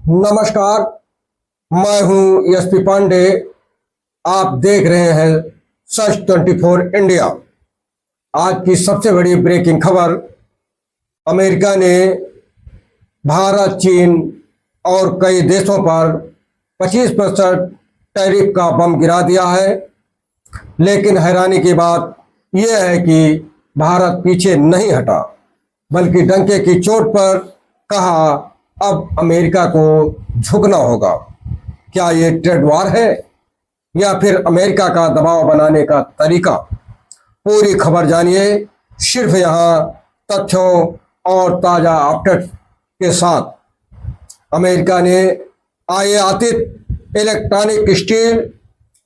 नमस्कार। मैं हूं एसपी पांडे। आप देख रहे हैं सच 24 इंडिया। आज की सबसे बड़ी ब्रेकिंग खबर, अमेरिका ने भारत, चीन और कई देशों पर 25% टैरिफ का बम गिरा दिया है। लेकिन हैरानी की बात यह है कि भारत पीछे नहीं हटा, बल्कि डंके की चोट पर कहा अब अमेरिका को झुकना होगा। क्या ये ट्रेड वॉर है या फिर अमेरिका का दबाव बनाने का तरीका? पूरी खबर जानिए सिर्फ यहाँ तथ्यों और ताज़ा अपडेट के साथ। अमेरिका ने आयातित इलेक्ट्रॉनिक, स्टील,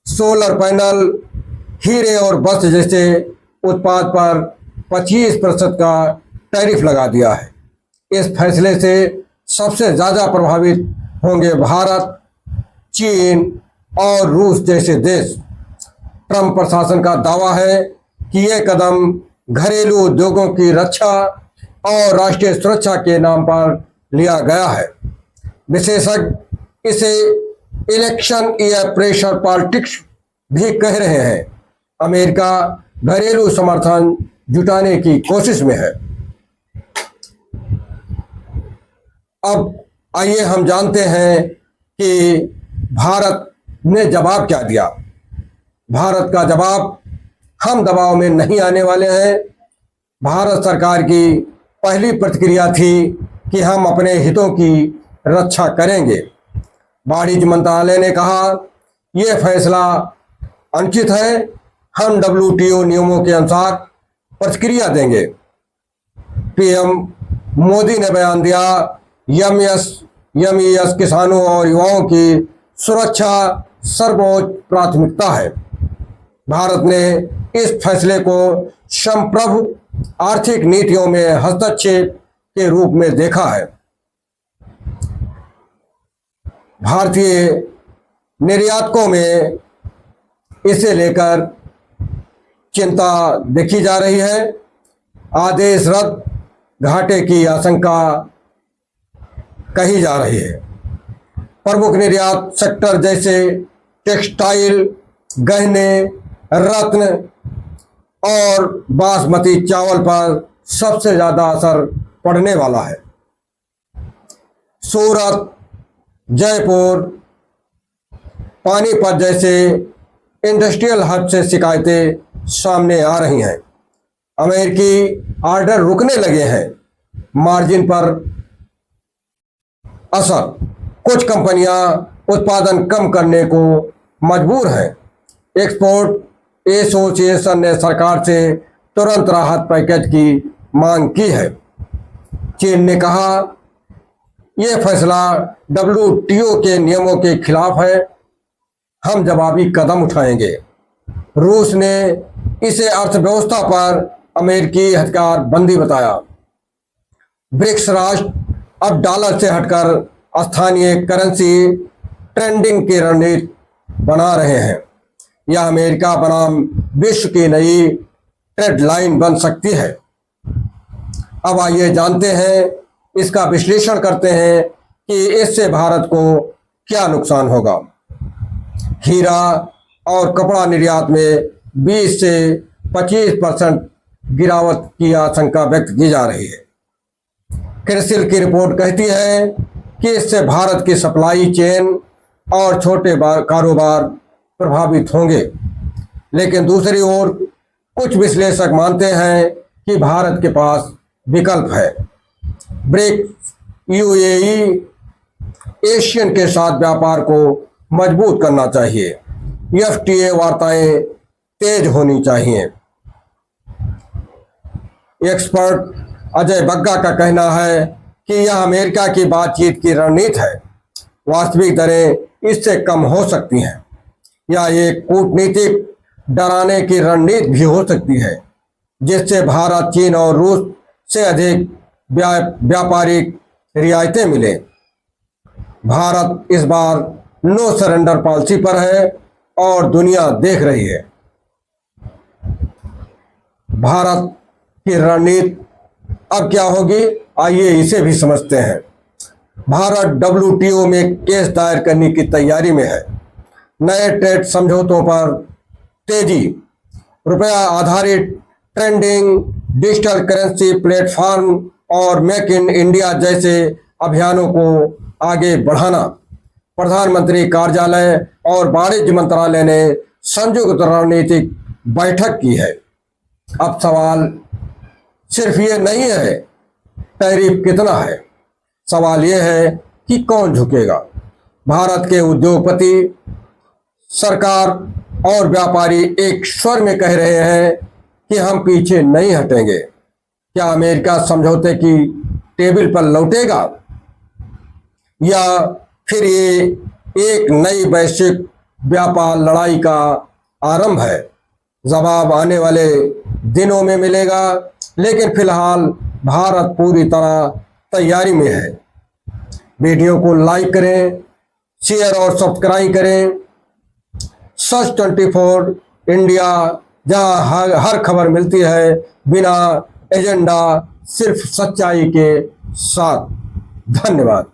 सोलर पैनल, हीरे और वस्त्र जैसे उत्पाद पर 25% का टैरिफ लगा दिया है। इस फैसले से सबसे ज़्यादा प्रभावित होंगे भारत, चीन और रूस जैसे देश। ट्रंप प्रशासन का दावा है कि यह कदम घरेलू उद्योगों की रक्षा और राष्ट्रीय सुरक्षा के नाम पर लिया गया है। विशेषज्ञ इसे इलेक्शन ईयर प्रेशर पॉलिटिक्स भी कह रहे हैं। अमेरिका घरेलू समर्थन जुटाने की कोशिश में है। अब आइए हम जानते हैं कि भारत ने जवाब क्या दिया। भारत का जवाब, हम दबाव में नहीं आने वाले हैं। भारत सरकार की पहली प्रतिक्रिया थी कि हम अपने हितों की रक्षा करेंगे। वाणिज्य मंत्रालय ने कहा यह फैसला अनुचित है, हम WTO नियमों के अनुसार प्रतिक्रिया देंगे। पीएम मोदी ने बयान दिया, एमईएस किसानों और युवाओं की सुरक्षा सर्वोच्च प्राथमिकता है। भारत ने इस फैसले को संप्रभु आर्थिक नीतियों में हस्तक्षेप के रूप में देखा है। भारतीय निर्यातकों में इसे लेकर चिंता देखी जा रही है। आदेश रद्द, घाटे की आशंका कही जा रही है। प्रमुख निर्यात सेक्टर जैसे टेक्सटाइल, गहने, रत्न और बासमती चावल पर सबसे ज़्यादा असर पड़ने वाला है। सूरत, जयपुर, पानीपत जैसे इंडस्ट्रियल हब से शिकायतें सामने आ रही हैं। अमेरिकी ऑर्डर रुकने लगे हैं। मार्जिन पर असर, कुछ कंपनियां उत्पादन कम करने को मजबूर हैं। एक्सपोर्ट एसोसिएशन ने सरकार से तुरंत राहत पैकेज की मांग की है। चीन ने कहा यह फैसला WTO के नियमों के खिलाफ है, हम जवाबी कदम उठाएंगे। रूस ने इसे अर्थव्यवस्था पर अमेरिकी हथियार बंदी बताया। ब्रिक्स राष्ट्र अब डॉलर से हटकर स्थानीय करेंसी ट्रेंडिंग की रणनीति बना रहे हैं। यह अमेरिका बनाम विश्व की नई ट्रेड लाइन बन सकती है। अब आइए जानते हैं, इसका विश्लेषण करते हैं कि इससे भारत को क्या नुकसान होगा। हीरा और कपड़ा निर्यात में 20 से 25% गिरावट की आशंका व्यक्त की जा रही है। क्रिसिल की रिपोर्ट कहती है कि इससे भारत की सप्लाई चेन और छोटे कारोबार प्रभावित होंगे। लेकिन दूसरी ओर कुछ विश्लेषक मानते हैं कि भारत के पास विकल्प है। ब्रिक्स, UAE, एशियन के साथ व्यापार को मजबूत करना चाहिए। FTA वार्ताएं तेज होनी चाहिए। एक्सपर्ट अजय बग्गा का कहना है कि यह अमेरिका की बातचीत की रणनीति है। वास्तविक दरें इससे कम हो सकती हैं या एक कूटनीतिक डराने की रणनीति भी हो सकती है, जिससे भारत, चीन और रूस से अधिक व्यापारिक रियायतें मिले। भारत इस बार नो सरेंडर पॉलिसी पर है और दुनिया देख रही है। भारत की रणनीति अब क्या होगी, आइए इसे भी समझते हैं। भारत WTO में केस दायर करने की तैयारी में है। नए ट्रेड समझौतों पर तेजी, रुपया आधारित ट्रेंडिंग, डिजिटल करेंसी प्लेटफॉर्म और मेक इन इंडिया जैसे अभियानों को आगे बढ़ाना। प्रधानमंत्री कार्यालय और वाणिज्य मंत्रालय ने संयुक्त रणनीतिक बैठक की है। अब सवाल सिर्फ ये नहीं है टैरिफ कितना है, सवाल यह है कि कौन झुकेगा। भारत के उद्योगपति, सरकार और व्यापारी एक स्वर में कह रहे हैं कि हम पीछे नहीं हटेंगे। क्या अमेरिका समझौते की टेबल पर लौटेगा या फिर ये एक नई वैश्विक व्यापार लड़ाई का आरंभ है? जवाब आने वाले दिनों में मिलेगा, लेकिन फिलहाल भारत पूरी तरह तैयारी में है। वीडियो को लाइक करें, शेयर और सब्सक्राइब करें। सच 24 इंडिया, जहां हर खबर मिलती है बिना एजेंडा, सिर्फ सच्चाई के साथ। धन्यवाद।